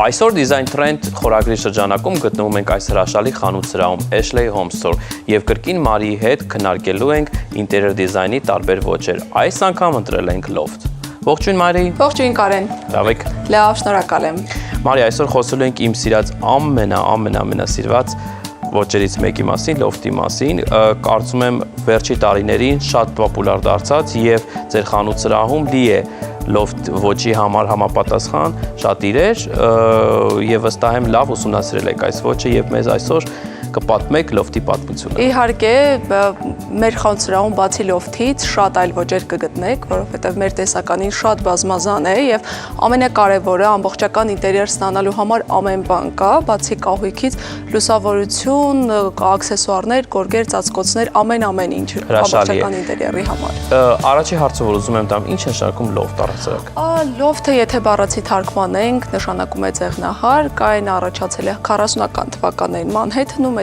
Այսօր Design Trend խորագրի շրջանակում գտնվում ենք այս հրաշալի խանութ-սրահում Ashley Home Store եւ կրկին Մարիի հետ քննարկելու ենք ինտերիեր դիզայնի տարբեր ոճեր։ Այս անգամ ընտրել ենք loft։ Ողջույն Մարի։ Ողջույն Կարեն։ Լավ եք։ Լավ, շնորհակալ եմ։ Մարի, այսօր խոսելու ենք իմ սիրած ամենասիրված ոճերից մեկի մասին, loft-ի մասին։ Կարծում եմ վերջի տարիներին շատ պոպուլար դարձած եւ ձեր խանութ-սրահում լի է loft ոճի համար համապատասխան շատ իրեր եւ վստահ եմ լավ ուսումնասիրել եք այս ոճը եւ մեզ այսօր կպատմեք loft-ի պատմությունը։ Իհարկե, մեր խանութ-սրահում բացի loft-ից շատ այլ ոճեր կգտնեք, որովհետև մեր տեսականին շատ բազմազան է եւ ամենակարևորը ամբողջական ինտերիեր ստանալու համար ամեն բան կա, բացի կահույքից, լուսավորություն, աքսեսուարներ, գորգեր, ծածկոցներ, ամեն ինչ ամբողջական ինտերիերի համար։ Առաջի հարցը, որ ուզում եմ տամ, ինչ է նշանակում loft առասարակ։ Loft-ը, եթե բառացի թարգմանենք, նշանակում է ձեղնահար, կային առաջացել է 40-ական թվականներին Մանհեթնում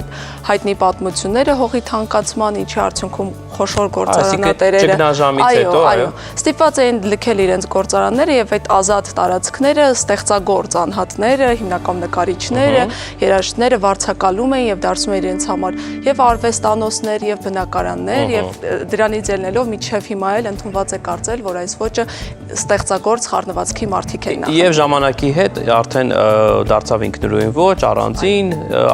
հայտնի պատմությունները հողի թանկացման, ինչի արդյունքում խոշոր գործարանատերերը ստիպված էին լքել իրենց գործարանները եւ այդ ազատ տարածքները ստեղծագործ անհատները, հիմնական նկարիչները, երաժիշտները վարձակալում էին եւ դարձնում էին իրենց համար եւ արվեստանոցներ եւ բնակարաններ եւ դրանից ելնելով մինչեւ հիմա էլ ընդունված է կարծել, որ այս ոճը ստեղծագործ խառնվածքի մարդիկ էին նախ։ Եվ ժամանակի հետ արդեն դարձավ ինքնուրույն ոճ, առանձին,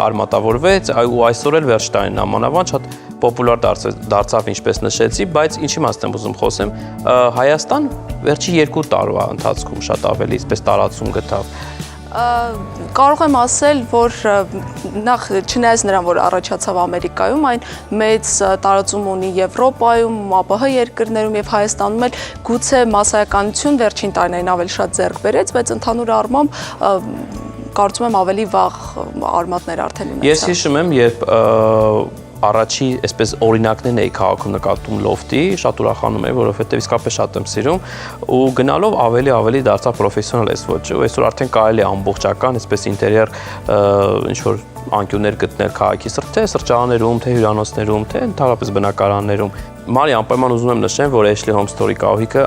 արմատավորվեց ու այսօր էլ վերջ տարին ամանավանդ շատ պոպուլար դարձավ, ինչպես նշեցի, բայց ինչի մասին եմ ուզում խոսեմ, Հայաստան վերջի 2 տարվա ընթացքում շատ ավելի այսպես տարածում գտավ։ Կարող եմ ասել, որ նախ չնայած նրան, որ առաջացավ Ամերիկայում, այն մեծ տարածում ունի Եվրոպայում, ԱՊՀ երկրներում եւ Հայաստանում էլ գուցե մասսայականություն վերջին տարիներին ավելի շատ ձեռք բերեց, բայց ընդհանուր առմամբ կարծում եմ ավելի վաղ արմատներ արդեն ունեցավ։ Ես հիշում եմ, երբ առաջի այսպես օրինակներն էի քաղաքում նկատում loft-ի, շատ ուրախանում եմ, որովհետև իսկապես շատ եմ սիրում ու գնալով ավելի դարձա պրոֆեսիոնալ այս ոճը։ Այսօր արդեն կարելի է ամբողջական այսպես ինտերիեր ինչ որ անկյուններ գտնել քաղաքի թե սրճարաններում, թե հյուրանոցներում, թե ընդհանրապես բնակարաններում։ Մարի, անպայման ուզում եմ նշեմ, որ Ashley Home Store-ի կահույքը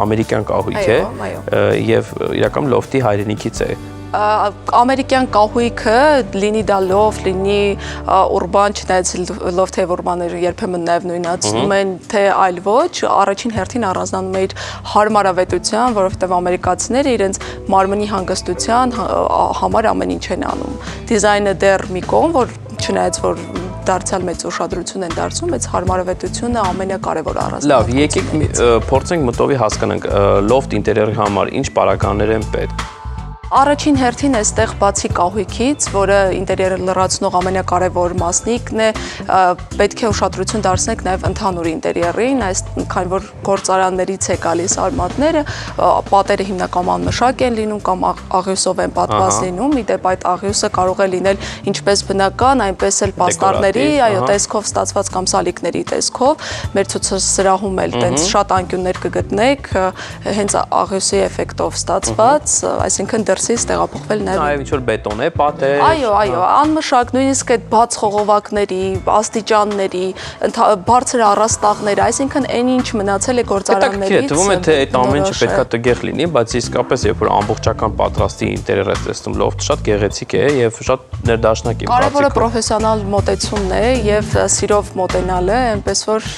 ամերիկյան կահույք է եւ իրական loft-ի հայրենիքից է։ Ամերիկյան կահույքը, լինի դա loft, լինի ուրբան, չնայած loft-ը ուրբաները երբեմն նաև նույնացնում են, թե այլ ոչ, առաջին հերթին առանձնանում է իր հարմարավետության, որովհետև ամերիկացիները իրենց մարմնի հանգստության համար ամեն ինչ են անում։ Դիզայնը դեռ մի կողմ, որ չնայած որ դարձյալ մեծ ուշադրություն են դարձնում, բայց հարմարավետությունը ամենակարևոր առանձնահատկությունն է։ Լավ, եկեք փորձենք մտովի հասկանանք loft ինտերիերի համար ինչ պարագաներ են պետք։ Առաջին հերթին այստեղ բացի կահույքից, որը ինտերիերը լրացնող ամենակարևոր մասնիկն է, պետք է ուշադրություն դարձնեք նաև ընդհանուր ինտերիերին, քանի որ գործարաններից է գալիս արմատները, պատերը հիմնականում անմշակ են լինում կամ աղյուսով են պատված լինում, ի դեպ այդ աղյուսը կարող է լինել ինչպես բնական, այնպես էլ պաստառների, տեսքով ստացված կամ սալիկների տեսքով։ Մեր ցուցասրահում էլ տենց շատ անկյուններ կգտնեք, հենց աղյուսի էֆեկտով ստացված, այսինքն տեղափոխվել նաև ինչ-որ բետոն է, պատեր։ Այո, անմշակ, նույնիսկ այդ բաց խողովակների, աստիճանների, բարձր առաստաղներ, այսինքն այն ինչ մնացել է գործարաններից։ Թվում է, թե այդ ամեն ինչը պետքա տգեղ լինի, բայց իսկապես երբ որ ամբողջական պատրաստի ինտերիեր է տեսնում loft շատ գեղեցիկ է եւ շատ ներդաշնակ է։ Կարևորը պրոֆեսիոնալ մոտեցումն է եւ սիրով մոտենալը, այնպես որ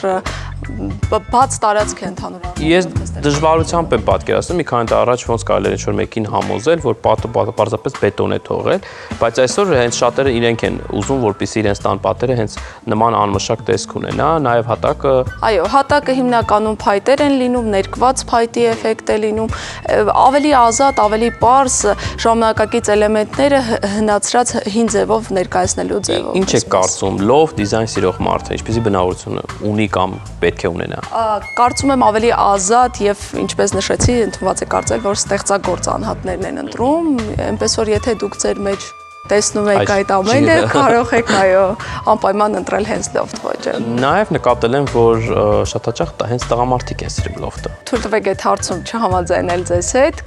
բաց տարածք է ընդհանուր առմամբ։ Ես դժվարությամբ եմ պատկերացնում, մի քանի տարի առաջ ոնց կարելի էր ինչ-որ մեկին համոզել, որ պատը պարզապես բետոն է թողել, բայց այսօր հենց շատերը իրենք են ուզում, որպեսզի իրենց տան պատերը հենց նման անմշակ տեսք ունենա, նաև հատակը։ Այո, հատակը հիմնականում փայտեր են լինում, ներկված փայտի էֆեկտ է լինում, ավելի ազատ, ավելի պարզ ժամանակակից էլեմենտները հնացրած հին ձևով ներկայացնելու ձևով։ Ինչ եք կարծում, loft դիզայն սիրող մարդը ինչպեսի բնավորություն ունի կամ պետք է ունենա։ Կարծում եմ ավելի ազատ եւ ինչպես նշեցի, ընդունված է կարծել, որ ստեղծագործ անհատներն են ընտրում, այնպես որ եթե դուք ձեր մեջ տեսնում եք այդ ամենը, կարող եք անպայման ընտրել հենց loft ոճը։ Նաև նկատել եմ, որ շատ հաճախ հենց տղամարդիկ են սիրում loft-ը։ Թույլ տվեք այդ հարցում չհամաձայնել ձեզ հետ,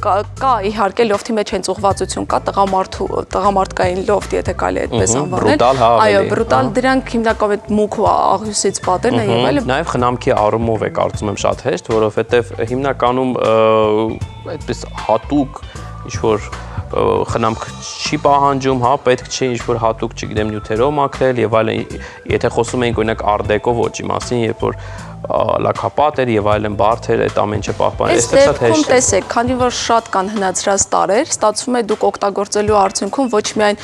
կա իհարկե loft-ի մեջ հենց ուղղվածություն կա տղամարդկային loft, եթե կարելի այդպես անվանել։ Այո, բրուտալ, դրանք հիմնականում այդ մուգ ու աղյուսից պատերն են եւ այլն։ Նաև խնամքի առումով է կարծում եմ շատ հեշտ, որովհետեւ հիմնականում այդպես հատուկ ինչ-որ խնամք չի պահանջում, հա, պետք չի ինչ-որ հատուկ, չգիտեմ, նյութերով մաքրել եւ այլն, եթե խոսում ենք օրինակ արդեկո ոճի մասին, երբ որ լաքապատ էր եւ այլն բարդ էր այդ ամեն ինչը պահպանել։ Այստեղ շատ հեշտ է։ Տեսեք, քանի որ շատ կան հնացրած տարեր, ստացվում է դուք օգտագործելու արդյունքում ոչ միայն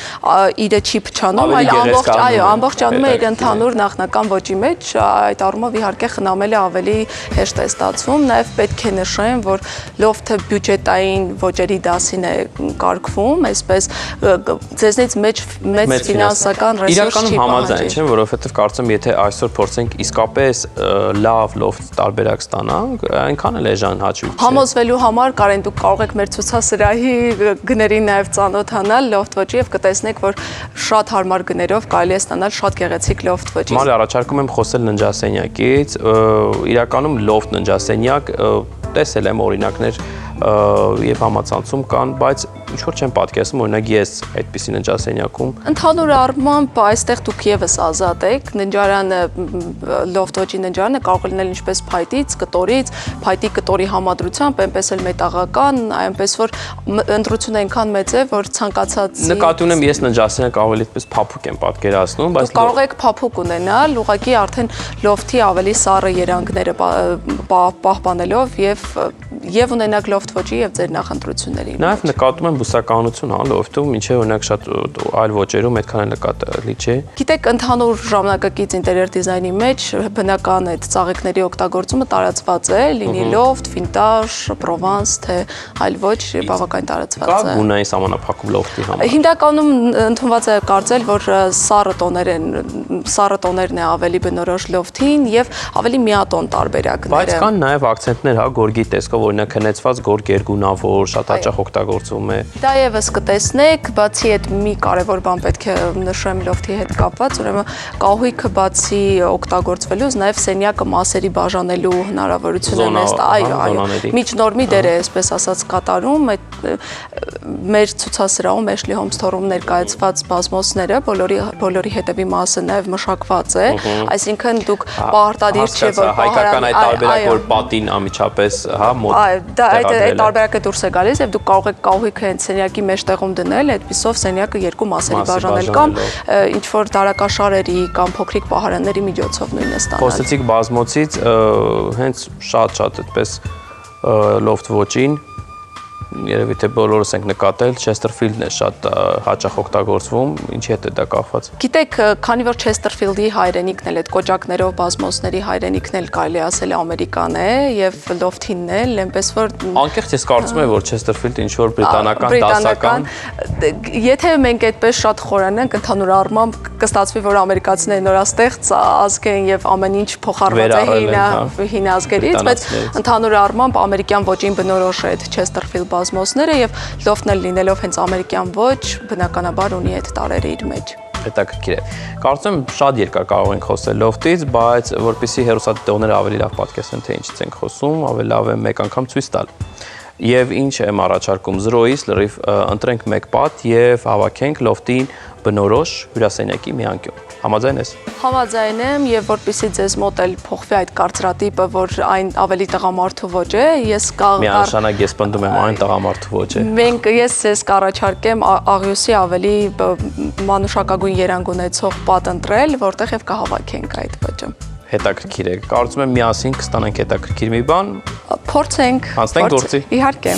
իրը չի փչանում, այլ ամբողջանում է իր ընդհանուր նախնական ոճի մեջ, այդ առումով իհարկե խնամելը ավելի հեշտ է ստացվում, նաեւ պետք է նշեմ, որ լոֆթը բյուջետային ոճերի դասին է կարգվում, այսպես ձեզնից մեծ ֆինանսական ռեսուրս չի պահանջի։ Իրականում համաձայն չեմ, որովհետեւ կարծում եթե այսօր փորձենք իսկապես լավ լոֆտ տարբերակ ստանանք, այնքան էլ էժան հաճույք չէ։ Համոզվելու համար կարեն դուք կարող եք մեր ցուցասրահի գներին նաև ծանոթանալ լոֆտ ոճի եւ կտեսնեք, որ շատ հարմար գներով կարելի է ստանալ շատ գեղեցիկ լոֆտ ոճի։ Մալի առաջարկում եմ խոսել ննջասենյակից, իրականում լոֆտ ննջասենյակ տեսել եմ օրինակներ եւ համացանցում կան, բայց ինչ որ չեմ պատկերացնում, օրինակ ես այդպիսի ննջասենյակում։ Ընդհանուր առմամբ այստեղ դուք եւս ազատ եք, ննջարանը լոֆտ ոճի ննջարանը կարող է լինել ինչպես փայտից, կտորից, փայտի կտորի համադրությամբ, այնպես էլ մետաղական, այնպես որ ընտրությունը այնքան մեծ է, որ ցանկացած նկատի ունեմ ես ննջասենյակ ավելի այդպես փափուկ եմ պատկերացնում, բայց կարող եք փափուկ ունենալ, ուղղակի արդեն լոֆթի ավելի սառը երանգները պահպանելով եւ ունենաք լոֆտ ոճի եւ ձեր նախընտրությունների։ Նաեւ նկատում եմ բուսականություն, հա, լոֆտում, ինչեւ օրինակ շատ այլ ոճերում այդքան էլ նկատելի չէ։ Գիտեք, ընդհանուր ժամանակակից ինտերիեր դիզայնի մեջ բնական այդ ծաղիկների օգտագործումը տարածված է, լինի լոֆտ, վինտաժ, պրովանս, թե այլ ոճ բավական տարածված է։ Կա գունային սահմանափակում լոֆտի համար։ Հիմնականում ընդունված է կարծել, որ սառը տոներն է ավելի բնորոշ լոֆթին եւ ավելի միատոն տարբերակները։ Բայց կան նաեւ ակցենտներ, հա, գորգի տեսքով օրինակ հնեցված գորգ երկգունավոր, շատ հաճախ օգտագործվում է։ Դա եւս կտեսնեք, բացի այդ մի կարևոր բան պետք է նշեմ լոֆթի հետ կապված, ուրեմն կահույքը բացի օգտագործվելուց նաեւ սենյակը մասերի բաժանելու հնարավորություն է մեզ տա, այո, միջնորմի դեր է, այսպես ասած, կատարում այդ մեր ցուցասրահում Ashley Holmes Store-ում ներկայացված բազմոցները բոլորի հետևի մասը նաեւ մշակված է, այսինքն դուք պարտադիր չէ որ հայկական այդ տարբերակ որ պատին անմիջապես, հա, մոտ այդ տարբերակը դուրս է գալիս եւ դուք կարող եք կահույքը հենց սենյակի մեջտեղում դնել, այդպիսով սենյակը երկու մասերի բաժանել կամ ինչ որ դարակաշարերի կամ փոքրիկ պահարանների միջոցով նույնը ստանալ։ Խոսեցիք բազմոցից, հենց շատ այդպես լոֆտ ոճին երևի թե բոլորս ենք նկատել, Chesterfield-ն է շատ հաճախ օգտագործվում, ինչի հետ է դա կապված։ Գիտեք, քանի որ Chesterfield-ի հայրենիքն էլ այդ կոճակներով բազմոցների հայրենիքն էլ կարելի ասել ամերիկան է եւ լոֆթինն էլ, այնպես որ անկեղծ ես կարծում եմ, որ Chesterfield-ը ինչ որ բրիտանական դասական, եթե մենք այդպես շատ խորանանք, ընդհանուր առմամբ կստացվի, որ ամերիկացիները նորաստեղծ ազգ են եւ ամեն ինչ փոխառված է հին ազգերից, բայց ընդհանուր առմամբ ամերիկյան ոճին բնորոշ է այդ Chesterfield բազմոցները եւ լոֆթն էլ լինելով հենց ամերիկյան ոչ, բնականաբար ունի այդ տարերը իր մեջ։ Հետաքրքիր է։ Կարծում եմ շատ երկար կարող ենք խոսել լոֆտից, բայց որպեսզի հեռուստադիտողները ավելի լավ պատկերացնեն, թե ինչից ենք խոսում, ավելի լավ է մեկ անգամ ցույց տալ։ Եվ ինչ եմ առաջարկում 0-ից լրիվ ընտրենք մեկ պատ եւ հավաքենք լոֆտին բնորոշ հյուրասենյակի մի անկյուն։ Համաձայն ես։ Համաձայն եմ եւ որպեսզի ձեզ մոտ էլ փոխվի այդ կարծրատիպը, որ այն ավելի տղամարդու ոչ է, ես միանշանակ ես պնդում եմ այն տղամարդու ոչ է։ Ես ձեզ կառաջարկեմ աղյուսի ավելի մանուշակագույն երանգ ունեցող պատ ընտրել, որտեղ եւ կհավաքենք այդ ոճը։ Հետաքրքիր է։ Կարծում եմ միասին կստանանք հետաքրքիր մի բան։ Փորձենք։ Անցնենք գործի։ Իհարկե։